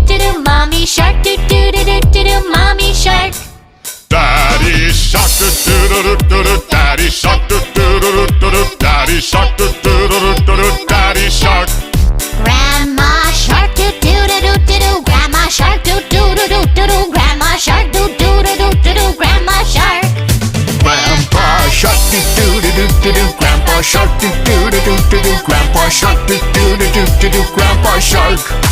do do. Mommy shark do do do do do do. Mommy shark. Daddy shark do do do do do. Daddy shark do do do do do. Daddy shark do do do do do. Daddy shark. Grandma shark do do do do do do. Grandma shark do do do do do do. Grandma shark do do do do do do. Grandma shark. Grandpa shark do do do do do do. Grandpa shark do do do do do do. Grandpa shark do do do do do do. Grandpa shark.